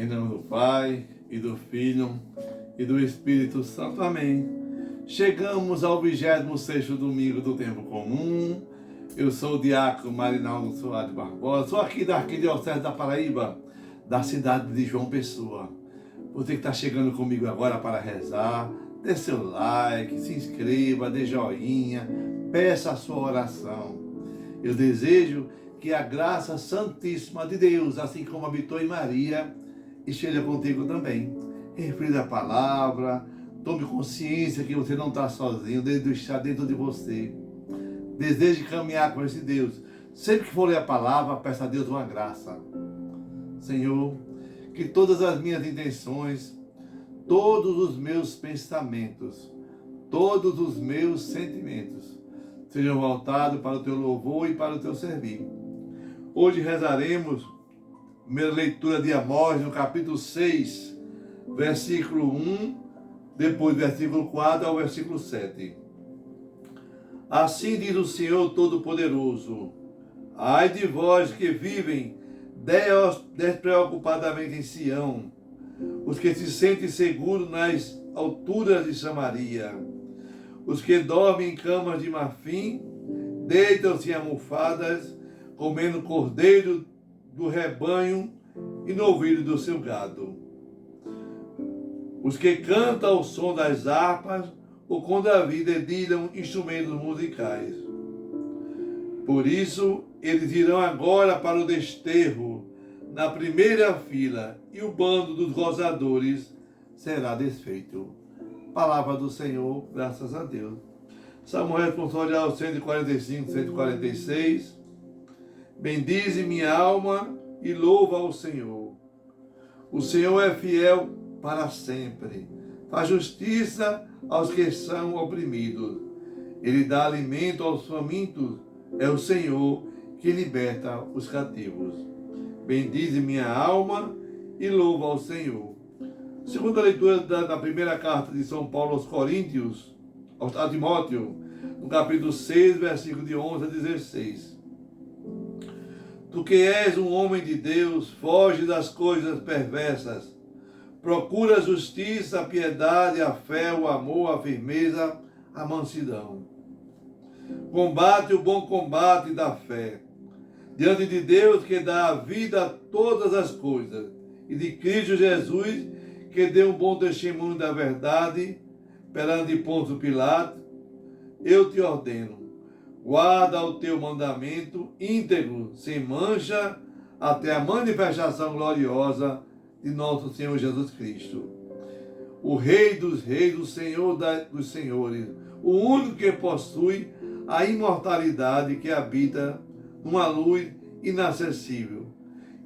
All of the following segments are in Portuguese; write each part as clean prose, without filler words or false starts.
Em nome do Pai, e do Filho, e do Espírito Santo. Amém. Chegamos ao 26º domingo do tempo comum. Eu sou o diácono Marinaldo Soares Barbosa. Sou aqui da Arquidiocese da Paraíba, da cidade de João Pessoa. Você que está chegando comigo agora para rezar, dê seu like, se inscreva, dê joinha, peça a sua oração. Eu desejo que a graça santíssima de Deus, assim como habitou em Maria, esteja contigo também. Reflita a palavra, tome consciência que você não está sozinho, Deus está dentro de você. Deseje caminhar com esse Deus. Sempre que for ler a palavra, peça a Deus uma graça. Senhor, que todas as minhas intenções, todos os meus pensamentos, todos os meus sentimentos sejam voltados para o teu louvor e para o teu servir. Hoje rezaremos a primeira leitura de Amós, no capítulo 6, versículo 1, depois versículo 4 ao versículo 7. Assim diz o Senhor Todo-Poderoso: ai de vós que vivem despreocupadamente em Sião, os que se sentem seguros nas alturas de Samaria, os que dormem em camas de marfim, deitam-se em almofadas, comendo cordeiro do rebanho e no ouvido do seu gado. Os que cantam ao som das harpas, ou com Davi dedilham instrumentos musicais. Por isso, eles irão agora para o desterro, na primeira fila, e o bando dos gozadores será desfeito. Palavra do Senhor, graças a Deus. Salmo responsorial 145, 146. Bendize minha alma e louva ao Senhor. O Senhor é fiel para sempre. Faz justiça aos que são oprimidos. Ele dá alimento aos famintos. É o Senhor que liberta os cativos. Bendize minha alma e louva ao Senhor. Segunda leitura da primeira carta de São Paulo aos Coríntios, a Timóteo, no capítulo 6, versículo de 11 a 16. Tu que és um homem de Deus, foge das coisas perversas. Procura a justiça, a piedade, a fé, o amor, a firmeza, a mansidão. Combate o bom combate da fé, diante de Deus que dá a vida a todas as coisas, e de Cristo Jesus que deu um bom testemunho da verdade perante Pôncio Pilato. Eu te ordeno, guarda o teu mandamento íntegro, sem mancha, até a manifestação gloriosa de nosso Senhor Jesus Cristo. O Rei dos Reis, o Senhor dos Senhores, o único que possui a imortalidade, que habita numa luz inacessível,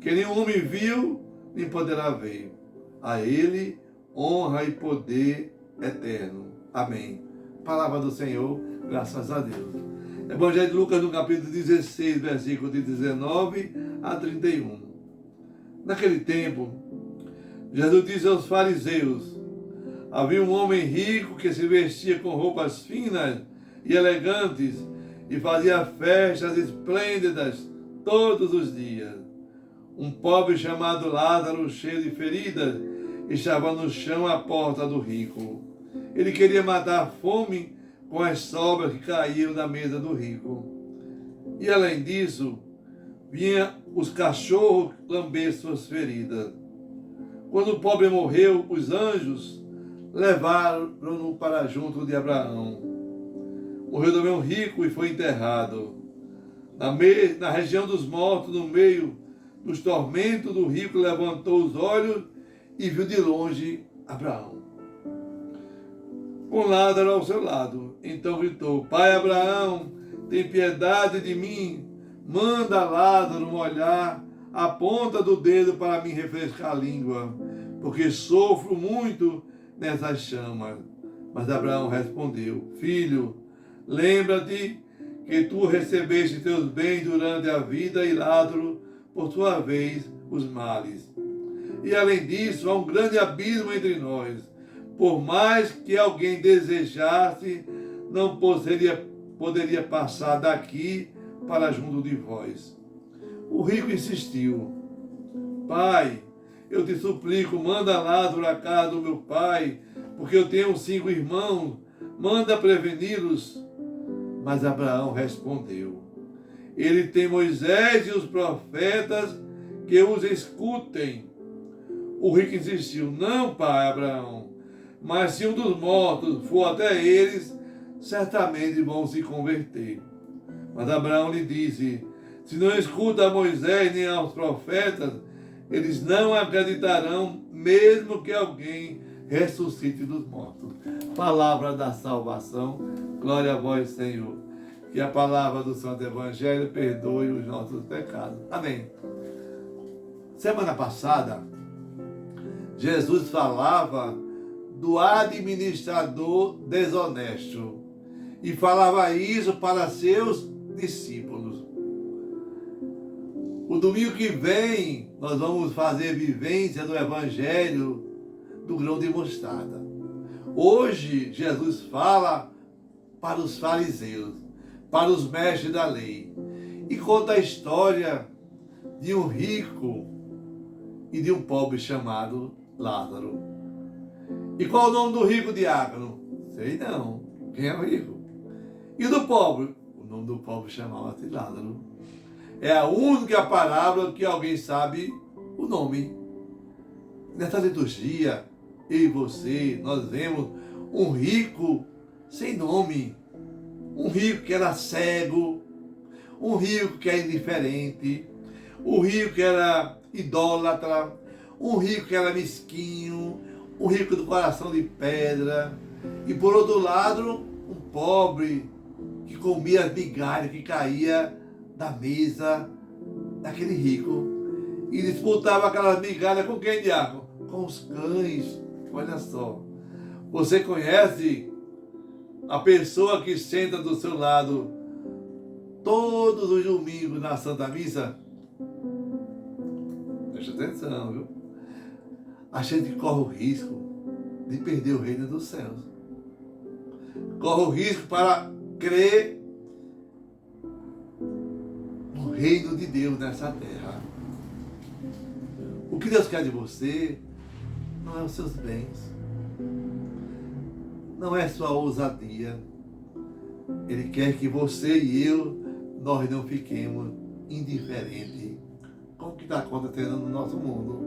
que nenhum homem viu nem poderá ver. A Ele honra e poder eterno. Amém. Palavra do Senhor, graças a Deus. Evangelho de Lucas, no capítulo 16, versículo de 19 a 31. Naquele tempo, Jesus disse aos fariseus: havia um homem rico que se vestia com roupas finas e elegantes e fazia festas esplêndidas todos os dias. Um pobre chamado Lázaro, cheio de feridas, estava no chão à porta do rico. Ele queria matar a fome com as sobras que caíam da mesa do rico. E além disso, vinha os cachorros lamber suas feridas. Quando o pobre morreu, os anjos levaram-no para junto de Abraão. Morreu também um rico e foi enterrado. Na região dos mortos, no meio dos tormentos do rico, levantou os olhos e viu de longe Abraão, com Lázaro ao seu lado. Então gritou: Pai Abraão, tem piedade de mim, manda Lázaro molhar a ponta do dedo para me refrescar a língua, porque sofro muito nessas chamas. Mas Abraão respondeu: Filho, lembra-te que tu recebeste teus bens durante a vida e Lázaro, por sua vez, os males. E além disso, há um grande abismo entre nós. Por mais que alguém desejasse, não poderia passar daqui para junto de vós. O rico insistiu: Pai, eu te suplico, manda Lázaro à casa do meu pai, porque eu tenho 5 irmãos, manda preveni-los. Mas Abraão respondeu, ele tem Moisés e os profetas que os escutem. O rico insistiu, não, pai Abraão, mas se um dos mortos for até eles, certamente vão se converter. Mas Abraão lhe disse, se não escuta a Moisés nem aos profetas, eles não acreditarão, mesmo que alguém ressuscite dos mortos. Palavra da salvação, glória a vós, Senhor. Que a palavra do Santo Evangelho perdoe os nossos pecados. Amém. Semana passada, Jesus falava do administrador desonesto e falava isso para seus discípulos. O domingo que vem, nós vamos fazer vivência do Evangelho do grão de mostarda. Hoje, Jesus fala para os fariseus, para os mestres da lei, e conta a história de um rico e de um pobre chamado Lázaro. E qual o nome do rico, diácono? Sei não. Quem é o rico? E do pobre? O nome do pobre chamava-se Lázaro. É a única parábola que alguém sabe o nome. Nessa liturgia, eu e você, nós vemos um rico sem nome. Um rico que era cego. Um rico que era indiferente. Um rico que era idólatra. Um rico que era mesquinho. Um rico do coração de pedra. E por outro lado, um pobre que comia as migalhas que caía da mesa daquele rico. E disputava aquelas migalhas com quem, diácono? Com os cães. Olha só. Você conhece a pessoa que senta do seu lado todos os domingos na Santa Missa? Preste atenção, viu? A gente corre o risco de perder o reino dos céus. Corre o risco para crer no reino de Deus nessa terra. O que Deus quer de você não é os seus bens, não é sua ousadia. Ele quer que você e eu, nós não fiquemos indiferentes com o que está acontecendo no nosso mundo.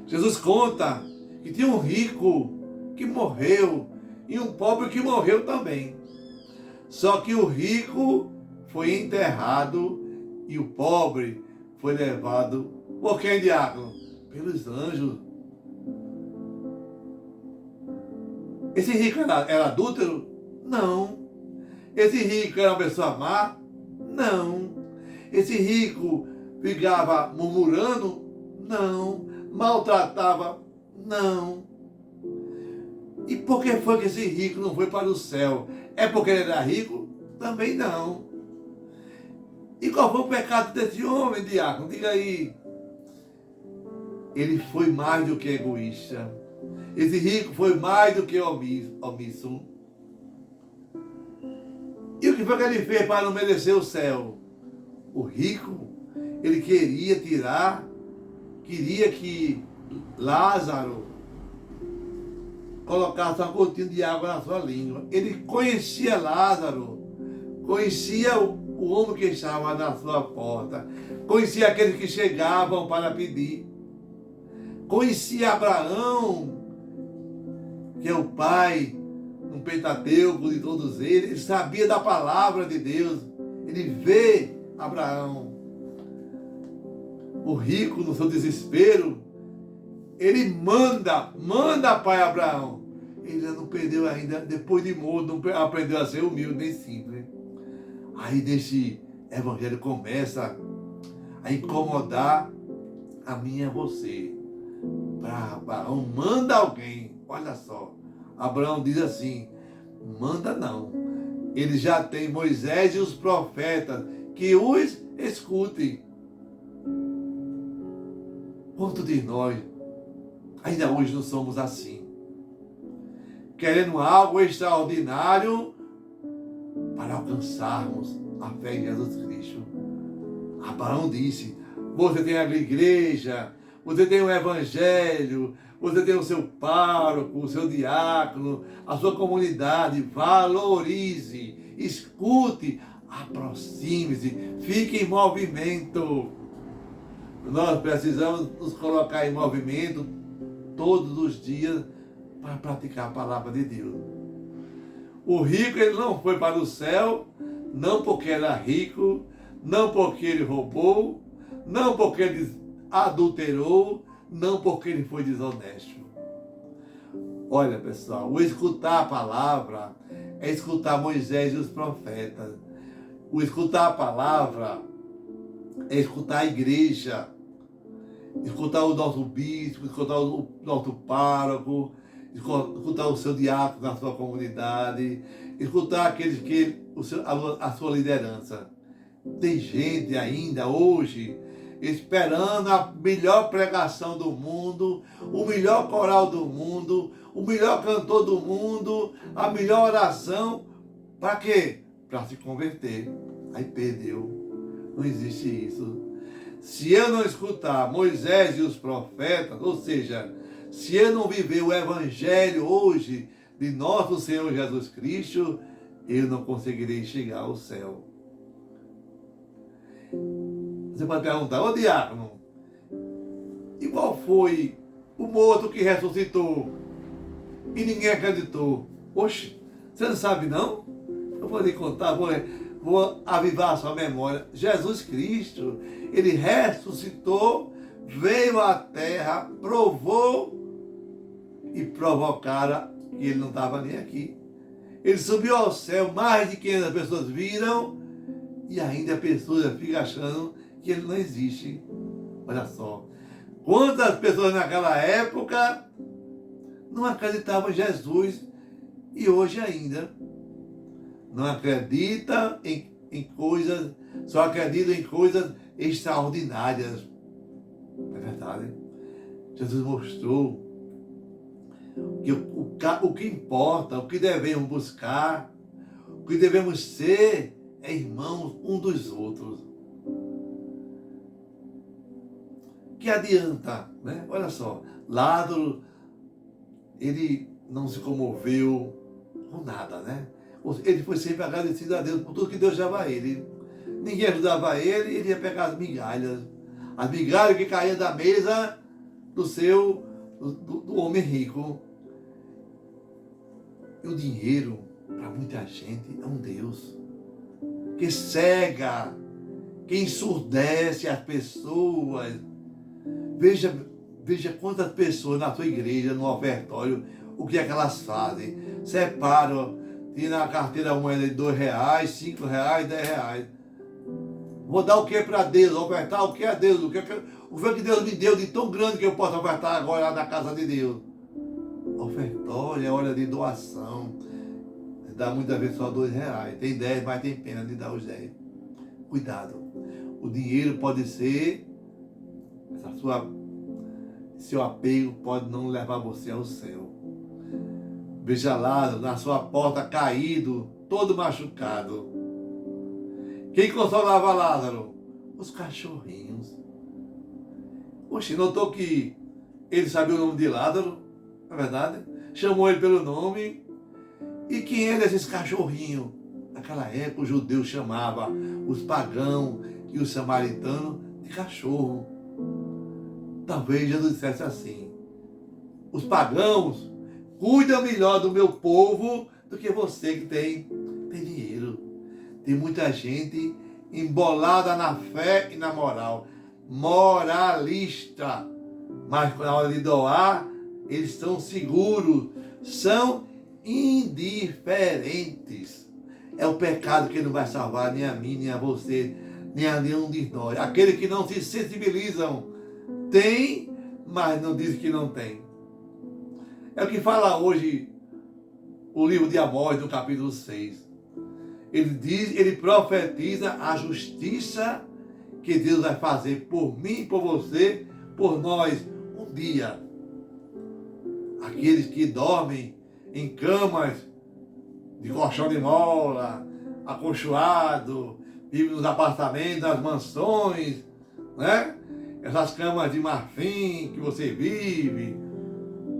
Jesus conta que tinha um rico que morreu e um pobre que morreu também. Só que o rico foi enterrado e o pobre foi levado por quem, diácono? Pelos anjos. Esse rico era adúltero? Não. Esse rico era uma pessoa má? Não. Esse rico ficava murmurando? Não. Maltratava? Não. E por que foi que esse rico não foi para o céu? É porque ele era rico? Também não. E qual foi o pecado desse homem, diácono? Diga aí. Ele foi mais do que egoísta. Esse rico foi mais do que omisso. E o que foi que ele fez para não merecer o céu? O rico, ele queria que Lázaro colocasse uma gotinha de água na sua língua. Ele conhecia Lázaro, conhecia o homem que estava na sua porta, conhecia aqueles que chegavam para pedir, conhecia Abraão, que é o pai, um Pentateuco de todos eles. Ele sabia da palavra de Deus. Ele vê Abraão. O rico, no seu desespero, ele manda pai Abraão. Ele não perdeu ainda, depois de morto, não aprendeu a ser humilde nem simples. Aí desse evangelho começa a incomodar a mim e a você. Para Abraão, manda alguém. Olha só, Abraão diz assim, manda não. Ele já tem Moisés e os profetas que os escutem. Quanto de nós ainda hoje não somos assim? Querendo algo extraordinário para alcançarmos a fé em Jesus Cristo. Abraão disse, você tem a igreja, você tem o evangelho, você tem o seu pároco, o seu diácono, a sua comunidade. Valorize, escute, aproxime-se, fique em movimento. Nós precisamos nos colocar em movimento todos os dias para praticar a palavra de Deus. O rico, ele não foi para o céu, não porque era rico, não porque ele roubou, não porque ele adulterou, não porque ele foi desonesto. Olha, pessoal, o escutar a palavra é escutar Moisés e os profetas. O escutar a palavra é escutar a igreja, escutar o nosso bispo, escutar o nosso pároco, escutar o seu diácono na sua comunidade, escutar aqueles que a sua liderança. Tem gente ainda hoje esperando a melhor pregação do mundo, o melhor coral do mundo, o melhor cantor do mundo, a melhor oração. Para quê? Para se converter. Aí perdeu. Não existe isso. Se eu não escutar Moisés e os profetas, ou seja, se eu não viver o evangelho hoje de nosso Senhor Jesus Cristo, eu não conseguirei chegar ao céu. Você pode perguntar, ô diácono, e qual foi o morto que ressuscitou e ninguém acreditou? Oxe, você não sabe não? Eu vou lhe contar, vou avivar a sua memória. Jesus Cristo, ele ressuscitou, veio à terra, provou e provocaram que ele não estava nem aqui. Ele subiu ao céu, mais de 500 pessoas viram e ainda pessoas ficam achando que ele não existe. Olha só. Quantas pessoas naquela época não acreditavam em Jesus e hoje ainda não acreditam em coisas, só acreditam em coisas extraordinárias. É verdade. Jesus mostrou que o que importa, o que devemos buscar, o que devemos ser é irmãos um dos outros. Que adianta, né? Olha só, Lázaro, ele não se comoveu com nada, né? Ele foi sempre agradecido a Deus por tudo que Deus dava a ele. Ninguém ajudava ele, ele ia pegar as migalhas que caíam da mesa do homem rico. E o dinheiro, para muita gente, é um Deus que cega, que ensurdece as pessoas. Veja quantas pessoas na sua igreja, no ofertório, o que é que elas fazem. Separam, tiram na carteira uma moeda de R$2, R$5, R$10. Vou dar o que para Deus? Ofertar o que é Deus? O que Deus me deu de tão grande que eu posso ofertar agora lá na casa de Deus? Ofertório é hora de doação. Você dá muitas vezes só R$2. Tem 10, mas tem pena de dar os 10. Cuidado. O dinheiro pode ser... Seu apego pode não levar você ao céu. Veja lá, na sua porta caído, todo machucado. Quem consolava Lázaro? Os cachorrinhos. Oxe, notou que ele sabia o nome de Lázaro? Não é verdade? Chamou ele pelo nome. E quem eram esses cachorrinhos? Naquela época, os judeus chamavam os pagãos e os samaritanos de cachorro. Talvez Jesus dissesse assim: os pagãos cuidam melhor do meu povo do que você que tem dinheiro. Tem muita gente embolada na fé e na moral, moralista, mas na hora de doar, eles estão seguros, são indiferentes. É o pecado que não vai salvar nem a mim, nem a você, nem a nenhum de nós. Aqueles que não se sensibilizam, tem, mas não diz que não tem. É o que fala hoje o livro de Amós, no capítulo 6. Ele profetiza a justiça que Deus vai fazer por mim, por você, por nós, um dia. Aqueles que dormem em camas de colchão de mola, acolchoado, vivem nos apartamentos, nas mansões, né? essas camas de marfim que você vive.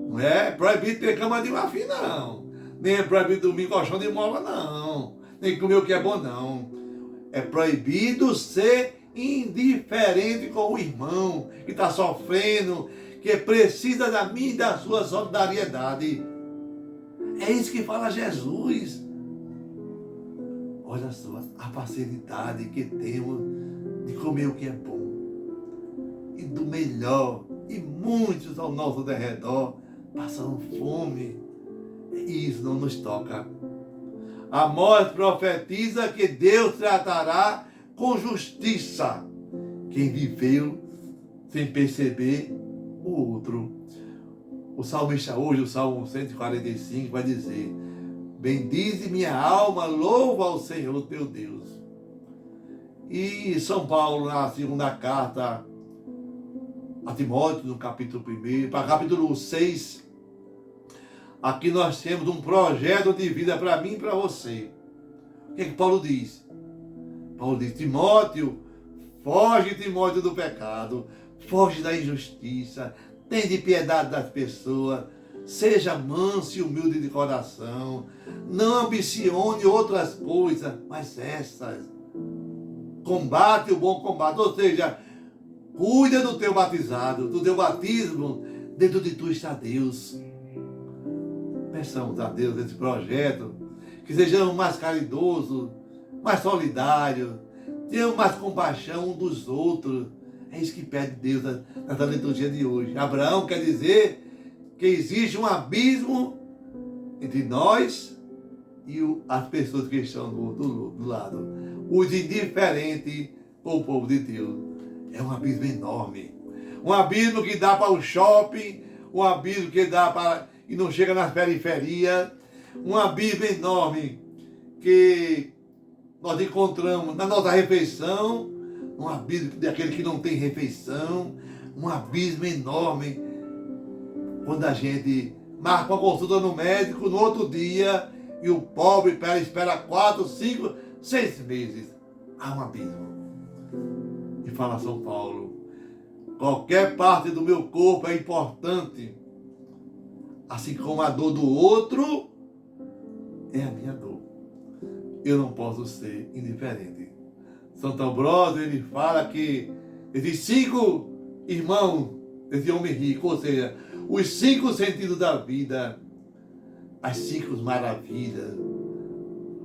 Não é proibido ter cama de marfim, não. Nem é proibido dormir em colchão de mola, não. Nem comer o que é bom, não. É proibido ser indiferente com o irmão que está sofrendo, que precisa da minha e da sua solidariedade. É isso que fala Jesus. Olha só a facilidade que temos de comer o que é bom e do melhor. E muitos ao nosso derredor passando fome. E isso não nos toca. Amós profetiza que Deus tratará com justiça quem viveu sem perceber o outro. O salmista hoje, o Salmo 145, vai dizer: bendize minha alma, louva ao Senhor teu Deus. E São Paulo, na segunda carta a Timóteo, no capítulo 1, para capítulo 6, aqui nós temos um projeto de vida para mim e para você. O que é que Paulo diz? Paulo diz: Timóteo, foge, Timóteo, do pecado, foge da injustiça, tem de piedade das pessoas, seja manso e humilde de coração, não ambicione outras coisas, mas essas. Combate o bom combate, ou seja, cuida do teu batizado, do teu batismo, dentro de tu está Deus. Peçamos a Deus esse projeto, que sejamos mais caridosos, mais solidários, tenhamos mais compaixão um dos outros. É isso que pede Deus nessa liturgia de hoje. Abraão quer dizer que existe um abismo entre nós e as pessoas que estão do lado. Os indiferentes com o povo de Deus. É um abismo enorme. Um abismo que dá para o shopping, um abismo que dá para e não chega nas periferias. Um abismo enorme que nós encontramos na nossa refeição. Um abismo daquele que não tem refeição. Um abismo enorme quando a gente marca uma consulta no médico no outro dia e o pobre espera 4, 5, 6 meses. Há um abismo. E fala São Paulo: qualquer parte do meu corpo é importante, assim como a dor do outro é a minha dor. Eu não posso ser indiferente. Santo Ambrósio, ele fala que esses 5 irmãos desse homem rico, ou seja, os 5 sentidos da vida, as 5 maravilhas,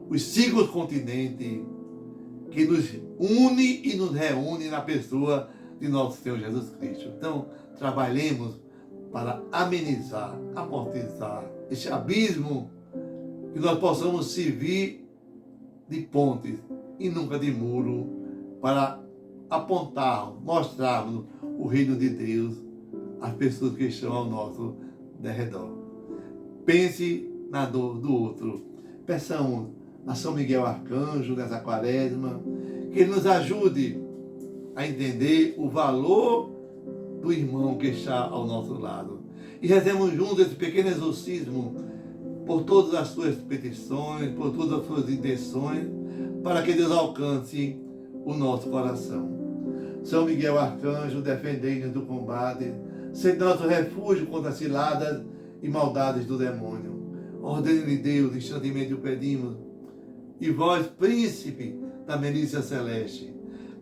os 5 continentes que nos une e nos reúne na pessoa de nosso Senhor Jesus Cristo. Então, trabalhemos para amenizar, amortizar esse abismo, que nós possamos servir de pontes e nunca de muro, para apontarmos, mostrarmos o reino de Deus às pessoas que estão ao nosso derredor. Pense na dor do outro. Peçamos a São Miguel Arcanjo nessa quaresma que ele nos ajude a entender o valor do irmão que está ao nosso lado. E rezemos juntos esse pequeno exorcismo por todas as suas petições, por todas as suas intenções, para que Deus alcance o nosso coração. São Miguel Arcanjo, defendei-nos do combate, sede nosso refúgio contra as ciladas e maldades do demônio. Ordene-lhe Deus, instantemente o pedimos. E vós, príncipe da milícia celeste,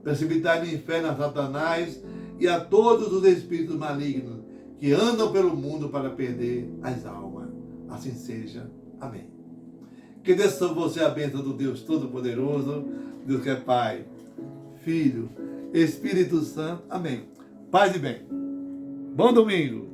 precipitai no inferno a Satanás e a todos os espíritos malignos que andam pelo mundo para perder as almas. Assim seja. Amém. Que desça sobre você a bênção do Deus Todo-Poderoso, Deus que é Pai, Filho, Espírito Santo. Amém. Paz e bem. Bom domingo.